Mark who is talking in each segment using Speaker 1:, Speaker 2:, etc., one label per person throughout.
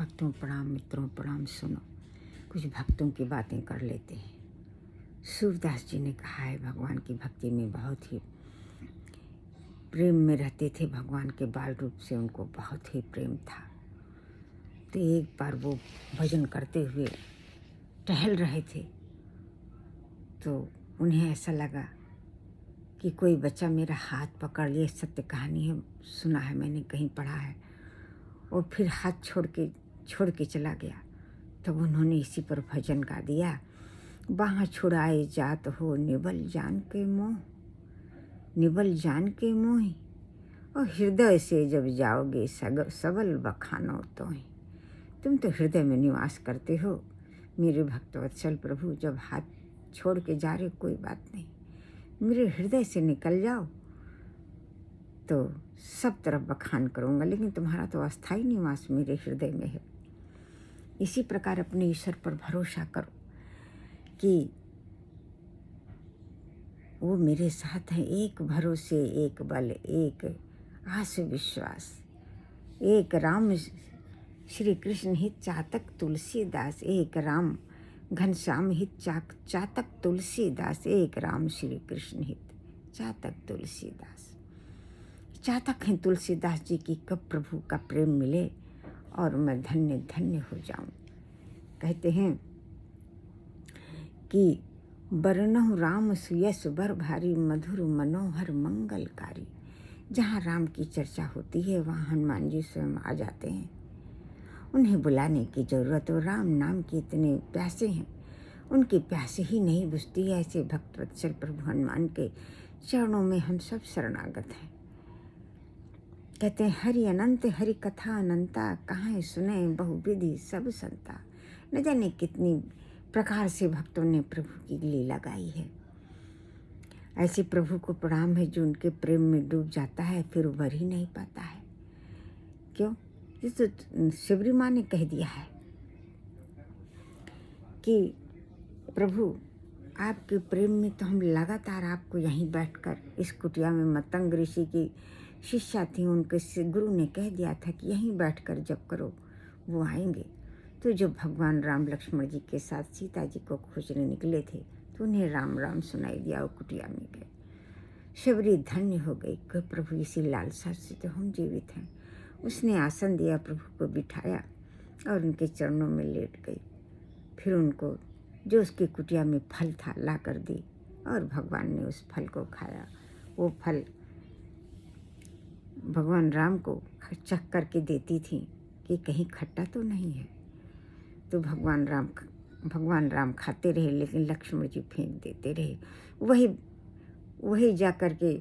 Speaker 1: भक्तों प्रणाम, मित्रों प्रणाम। सुनो, कुछ भक्तों की बातें कर लेते हैं। सूरदास जी ने कहा है भगवान की भक्ति में बहुत ही प्रेम में रहते थे। भगवान के बाल रूप से उनको बहुत ही प्रेम था। तो एक बार वो भजन करते हुए टहल रहे थे तो उन्हें ऐसा लगा कि कोई बच्चा मेरा हाथ पकड़ लिए। सत्य कहानी है, सुना है मैंने, कहीं पढ़ा है। और फिर हाथ छोड़ के चला गया। तब उन्होंने इसी पर भजन गा दिया। बाँह छुड़ाए जात हो निबल जान के मोह, निबल जान के मोह, और हृदय से जब जाओगे सबल बखानो तो। तुम तो हृदय में निवास करते हो मेरे भक्तवत्सल प्रभु। जब हाथ छोड़ के जा रहे कोई बात नहीं, मेरे हृदय से निकल जाओ तो सब तरफ बखान करूँगा। लेकिन तुम्हारा तो अस्थायी निवास मेरे हृदय में है। इसी प्रकार अपने ईश्वर पर भरोसा करो कि वो मेरे साथ हैं। एक भरोसे, एक बल, एक आस विश्वास, एक राम श्री कृष्ण हित चातक तुलसीदास, एक राम घनश्याम हित चातक तुलसीदास, एक राम श्री कृष्ण हित चातक तुलसीदास। चातक हैं तुलसीदास जी की कब प्रभु का प्रेम मिले और मैं धन्य धन्य हो जाऊं। कहते हैं कि बरनहु राम सुयस बर भारी, मधुर मनोहर मंगलकारी। जहाँ राम की चर्चा होती है वहाँ हनुमान जी स्वयं आ जाते हैं। उन्हें बुलाने की ज़रूरत, और राम नाम के इतने प्यासे हैं, उनकी प्यास ही नहीं बुझती है। ऐसे भक्तवत्सल प्रभु हनुमान के चरणों में हम सब शरणागत हैं। कहते हैं हरि अनंत हरि कथा अनंता, कहाँ सुने बहुविधि सब संता। न जाने कितनी प्रकार से भक्तों ने प्रभु की लीला गाई है। ऐसे प्रभु को प्रणाम है जो उनके प्रेम में डूब जाता है, फिर उबर ही नहीं पाता है। क्यों? ये तो शिवरी माँ ने कह दिया है कि प्रभु आपके प्रेम में तो हम लगातार आपको यहीं बैठकर, इस कुटिया में मतंग ऋषि की शिष्या थी, उनके गुरु ने कह दिया था कि यहीं बैठकर जप करो, वो आएंगे। तो जब भगवान राम लक्ष्मण जी के साथ सीता जी को खोजने निकले थे तो उन्हें राम राम सुनाई दिया। वो कुटिया में गए। शबरी धन्य हो गई कि प्रभु इसी लालसा से तो हम जीवित हैं। उसने आसन दिया, प्रभु को बिठाया और उनके चरणों में लेट गई। फिर उनको जो उसकी कुटिया में फल था ला कर दी और भगवान ने उस फल को खाया। वो फल भगवान राम को चख करके देती थी कि कहीं खट्टा तो नहीं है। तो भगवान राम खाते रहे, लेकिन लक्ष्मण जी फेंक देते रहे। वही जा कर के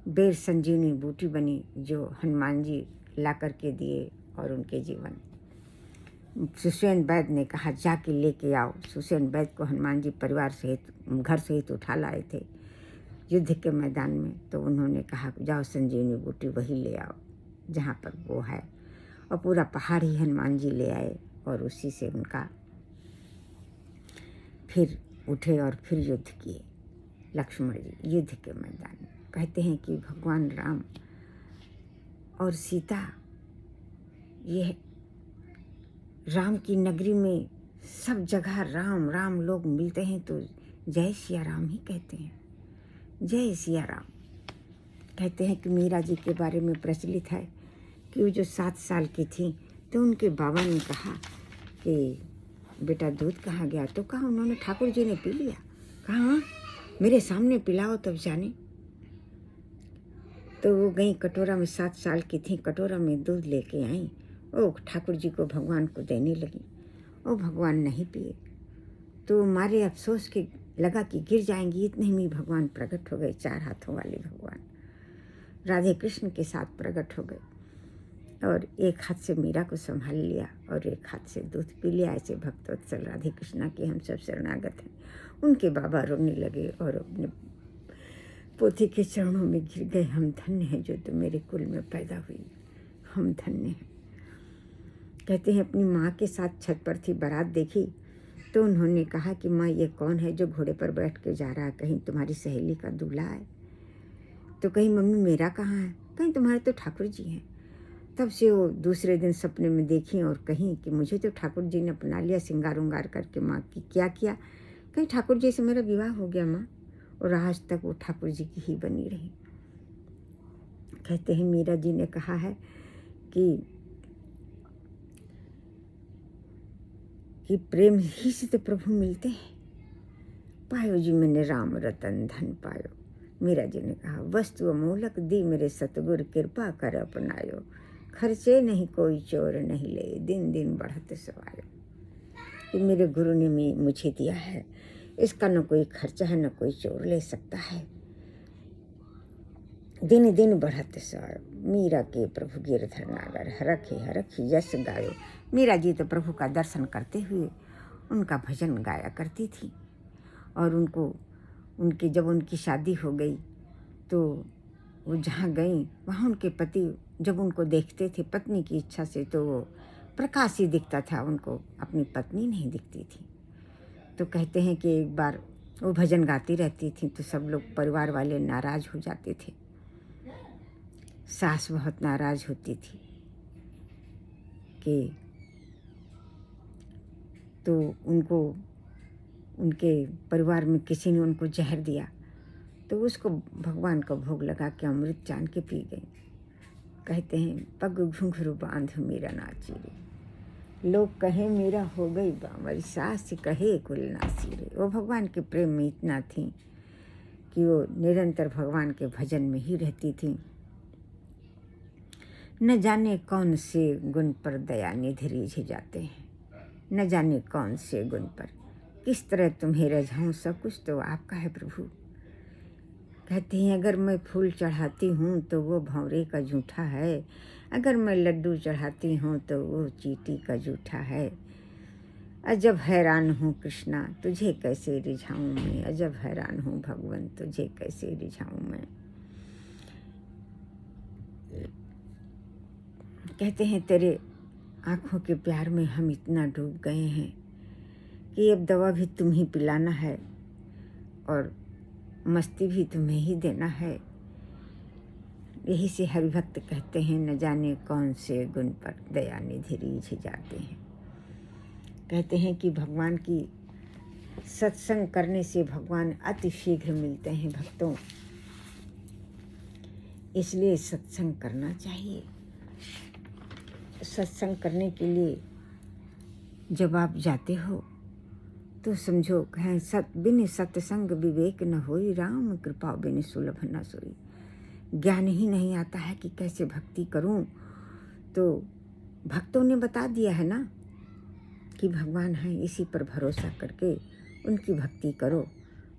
Speaker 1: बेर संजीवनी बूटी बनी जो हनुमान जी ला करके दिए और उनके जीवन। सुषेण वैद्य ने कहा जाके लेके आओ। सुषेण वैद्य को हनुमान जी परिवार सहित घर सहित उठा लाए थे युद्ध के मैदान में। तो उन्होंने कहा जाओ संजीवनी बूटी वही ले आओ जहाँ पर वो है। और पूरा पहाड़ ही हनुमान जी ले आए और उसी से उनका फिर उठे और फिर युद्ध किए लक्ष्मण जी युद्ध के मैदान में। कहते हैं कि भगवान राम और सीता, ये राम की नगरी में सब जगह राम राम लोग मिलते हैं तो जय सिया राम ही कहते हैं, जय सिया राम। कहते हैं कि मीरा जी के बारे में प्रचलित है कि वो जो 7 साल की थी तो उनके बाबा ने कहा कि बेटा दूध कहाँ गया? तो कहा उन्होंने ठाकुर जी ने पी लिया। कहा हाँ, मेरे सामने पिलाओ तब जाने। तो वो गई, कटोरा में 7 साल की थी, कटोरा में दूध लेके आई। ओ ठाकुर जी को भगवान को देने लगी। ओ भगवान नहीं पिए तो मारे अफसोस के लगा कि गिर जाएंगी, इतने में भगवान प्रकट हो गए। 4 हाथों वाले भगवान राधे कृष्ण के साथ प्रकट हो गए और एक हाथ से मीरा को संभाल लिया और एक हाथ से दूध पी लिया। ऐसे भक्तवत्सल राधे कृष्णा के हम सब शरणागत हैं। उनके बाबा रोने लगे और अपने पोती के चरणों में गिर गए। हम धन्य हैं जो तुम मेरे कुल में पैदा हुई, हम धन्य हैं। कहते हैं अपनी माँ के साथ छत पर थी, बारात देखी तो उन्होंने कहा कि माँ ये कौन है जो घोड़े पर बैठ के जा रहा है? कहीं तुम्हारी सहेली का दूल्हा है? तो कहीं मम्मी मेरा कहाँ है? कहीं तुम्हारे तो ठाकुर जी हैं। तब से वो दूसरे दिन सपने में देखी और कहीं कि मुझे तो ठाकुर जी ने अपना लिया, श्रृंगार उंगार करके। माँ की क्या किया? कहीं ठाकुर जी से मेरा विवाह हो गया माँ, और आज तक वो ठाकुर जी की ही बनी रही। कहते हैं मीरा जी ने कहा है कि प्रेम ही से तो प्रभु मिलते हैं। पायो जी मैंने राम रतन धन पायो। मीरा जी ने कहा वस्तु अमूलक दी मेरे सतगुर, कृपा कर अपनायो। खर्चे नहीं कोई चोर नहीं ले, दिन दिन बढ़त सवायो। कि मेरे गुरु ने मुझे दिया है, इसका न कोई खर्चा है न कोई चोर ले सकता है। दिन दिन बढ़त सवायो। मीरा के प्रभु गिरधर नागर, हरखी हरखी यश गायो। मीरा जी तो प्रभु का दर्शन करते हुए उनका भजन गाया करती थी। और उनकी जब उनकी शादी हो गई तो वो जहाँ गई वहाँ उनके पति जब उनको देखते थे पत्नी की इच्छा से, तो वो प्रकाश ही दिखता था, उनको अपनी पत्नी नहीं दिखती थी। तो कहते हैं कि एक बार वो भजन गाती रहती थी तो सब लोग परिवार वाले नाराज़ हो जाते थे। सास बहुत नाराज़ होती थी कि तो उनके परिवार में किसी ने उनको जहर दिया, तो उसको भगवान का भोग लगा के अमृत जान के पी गई। कहते हैं पग घुंघरू बांध मीरा नाची रे, लोग कहे मीरा हो गई बावरी, सास कहे कुल नासी रे। वो भगवान के प्रेम में इतना थी कि वो निरंतर भगवान के भजन में ही रहती थी। न जाने कौन से गुण पर दया निधि रिझ जाते हैं, न जाने कौन से गुण पर किस तरह तुम्हें रझाऊं, सब कुछ तो आपका है प्रभु। कहते हैं अगर मैं फूल चढ़ाती हूँ तो वो भंवरे का जूठा है, अगर मैं लड्डू चढ़ाती हूँ तो वो चींटी का जूठा है। अजब हैरान हूँ कृष्णा तुझे कैसे रिझाऊं मैं, अजब हैरान हूँ भगवान तुझे कैसे रिझाऊं मैं। कहते हैं तेरे आँखों के प्यार में हम इतना डूब गए हैं कि अब दवा भी तुम ही पिलाना है और मस्ती भी तुम्हें ही देना है। यही से हरिभक्त कहते हैं न जाने कौन से गुण पर दया निधि रिझ जाते हैं। कहते हैं कि भगवान की सत्संग करने से भगवान अति शीघ्र मिलते हैं भक्तों, इसलिए सत्संग करना चाहिए। सत्संग करने के लिए जब आप जाते हो तो समझो कहें बिन सत्संग विवेक न होई, राम कृपा बिन सुलभ न सोई। ज्ञान ही नहीं आता है कि कैसे भक्ति करूं, तो भक्तों ने बता दिया है ना कि भगवान है, इसी पर भरोसा करके उनकी भक्ति करो।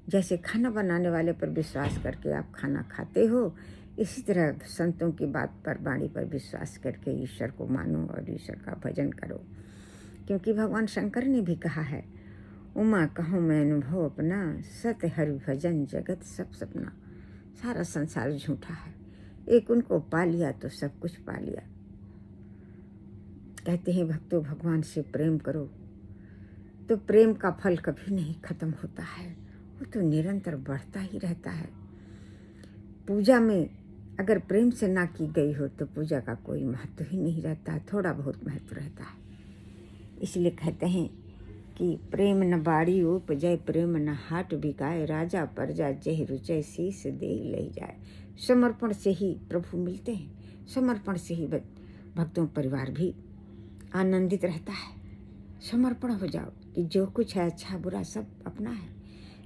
Speaker 1: जैसे खाना बनाने वाले पर विश्वास करके आप खाना खाते हो, इसी तरह संतों की बात पर, वाणी पर विश्वास करके ईश्वर को मानो और ईश्वर का भजन करो। क्योंकि भगवान शंकर ने भी कहा है उमा कहूँ मैं अनुभव अपना, सत हरि भजन जगत सब सपना। सारा संसार झूठा है, एक उनको पा लिया तो सब कुछ पा लिया। कहते हैं भक्तों भगवान से प्रेम करो तो प्रेम का फल कभी नहीं खत्म होता है, वो तो निरंतर बढ़ता ही रहता है। पूजा में अगर प्रेम से ना की गई हो तो पूजा का कोई महत्व ही नहीं रहता, थोड़ा बहुत महत्व रहता है। इसलिए कहते हैं कि प्रेम न बाड़ी उपजय, प्रेम न हाट बिकाए, राजा प्रजा जय रुचय शीस दे ले जाए। समर्पण से ही प्रभु मिलते हैं, समर्पण से ही भक्तों परिवार भी आनंदित रहता है। समर्पण हो जाओ कि जो कुछ है अच्छा बुरा सब अपना है।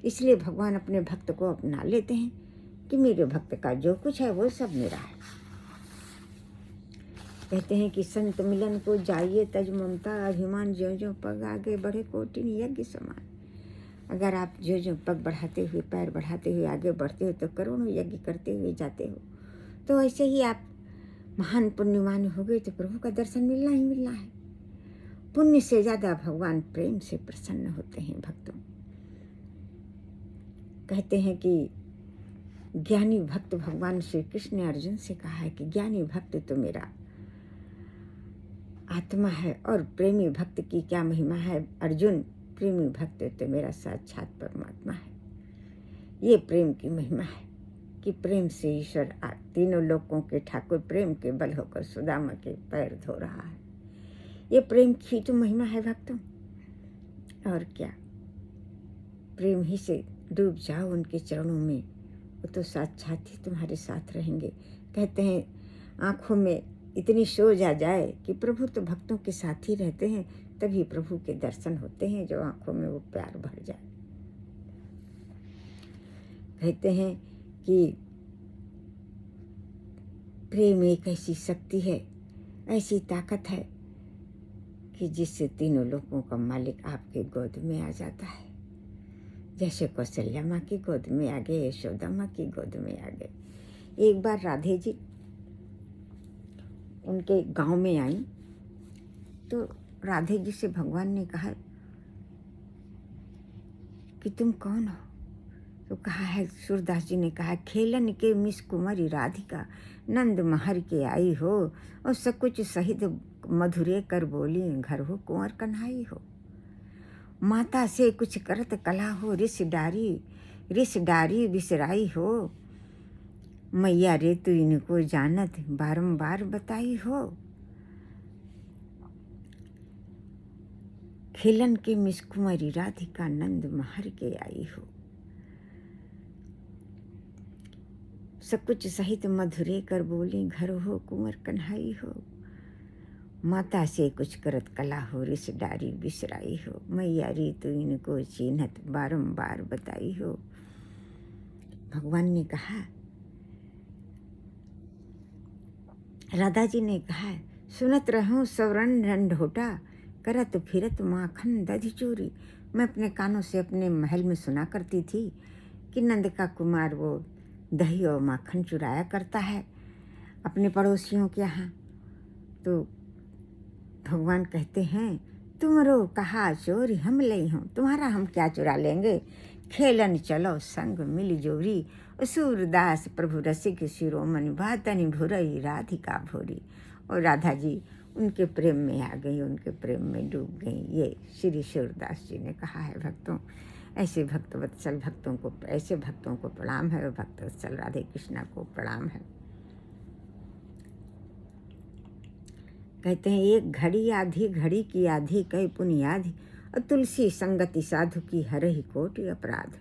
Speaker 1: इसलिए भगवान अपने भक्त को अपना लेते हैं कि मेरे भक्त का जो कुछ है वो सब मेरा है। कहते हैं कि संत मिलन को जाइए तज ममता, अभिमान ज्यों ज्यों पग आगे बढ़े कोटिन यज्ञ समान। अगर आप ज्यों ज्यों पग बढ़ाते हुए, पैर बढ़ाते हुए आगे बढ़ते हो तो करोड़ों यज्ञ करते हुए जाते हो, तो ऐसे ही आप महान पुण्यवान हो गए तो प्रभु का दर्शन मिलना ही मिलना है। पुण्य से ज़्यादा भगवान प्रेम से प्रसन्न होते हैं भक्तों। कहते हैं कि ज्ञानी भक्त, भगवान श्री कृष्ण ने अर्जुन से कहा है कि ज्ञानी भक्त तो मेरा आत्मा है और प्रेमी भक्त की क्या महिमा है अर्जुन, प्रेमी भक्त तो मेरा साक्षात परमात्मा है। ये प्रेम की महिमा है कि प्रेम से ईश्वर तीनों लोकों के ठाकुर प्रेम के बल होकर सुदामा के पैर धो रहा है। ये प्रेम की तो महिमा है भक्तों, और क्या। प्रेम ही से डूब जाओ उनके चरणों में, वो तो साक्षात ही तुम्हारे साथ रहेंगे। कहते हैं आँखों में इतनी सोज आ जाए कि प्रभु तो भक्तों के साथ ही रहते हैं, तभी प्रभु के दर्शन होते हैं, जो आँखों में वो प्यार भर जाए। कहते हैं कि प्रेम एक ऐसी शक्ति है, ऐसी ताकत है कि जिससे तीनों लोगों का मालिक आपके गोद में आ जाता है। जैसे कौशल्या माँ की गोद में आ गए, यशोदा माँ की गोद में आ गए। एक बार राधे जी उनके गांव में आई तो राधे जी से भगवान ने कहा कि तुम कौन हो? तो कहा है, सूरदास जी ने कहा, खेलन के मिस कुमारी राधिका नंद महर के आई हो, और सब कुछ सहित मधुरे कर बोली, घर हो कुंवर कन्हाई हो। माता से कुछ करत कला हो, रिस डारी बिसराई हो। मैया रे तू इनको जानत बारंबार बताई हो। खेलन के मिस कुमारी राधिका नंद महर के आई हो, सब कुछ सहित मधुरे कर बोली, घर हो कुंवर कन्हाई हो। माता से कुछ करत कला हो, रिस डारी बिसराई हो। मैया रे तू इनको चिन्हत बारंबार बताई हो। भगवान ने कहा, राधा जी ने कहा, सुनत रहूं सवरण ढंढोटा, करत फिरत माखन दधि चोरी। मैं अपने कानों से अपने महल में सुना करती थी कि नंद का कुमार वो दही और माखन चुराया करता है अपने पड़ोसियों के यहाँ। तो भगवान कहते हैं, तुमरो कहा चोरी हम लई हूँ, तुम्हारा हम क्या चुरा लेंगे। खेलन चलो संग मिल जोरी, सूरदास प्रभु रसिक शिरोमणि, भातनि भुरई राधिका भोरी। और राधा जी उनके प्रेम में आ गई, उनके प्रेम में डूब गई। ये श्री सूरदास जी ने कहा है भक्तों। ऐसे भक्तवत्सल भक्तों को, ऐसे भक्तों को प्रणाम है, और भक्तवत्सल राधे कृष्णा को प्रणाम है। कहते हैं, एक घड़ी आधी घड़ी की आधी कई पुनियाधि, और तुलसी संगति साधु की हरहि कोटि अपराध।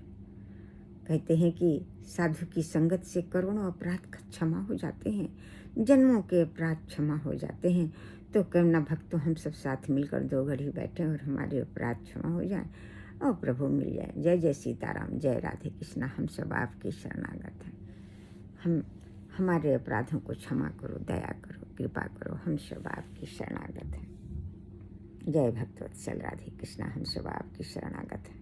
Speaker 1: कहते हैं कि साधु की संगत से करोड़ों अपराध क्षमा हो जाते हैं, जन्मों के अपराध क्षमा हो जाते हैं। तो क्यों ना भक्तों हम सब साथ मिलकर 2 घड़ी बैठे और हमारे अपराध क्षमा हो जाए और प्रभु मिल जाए। जय जय सीताराम, जय राधे कृष्णा। हम सब आपकी शरणागत हैं। हमारे अपराधों को क्षमा करो, दया करो, कृपा करो। हम सब आपकी शरणागत हैं। जय भक्तवत्सल राधे कृष्णा, हम सब आपकी शरणागत हैं।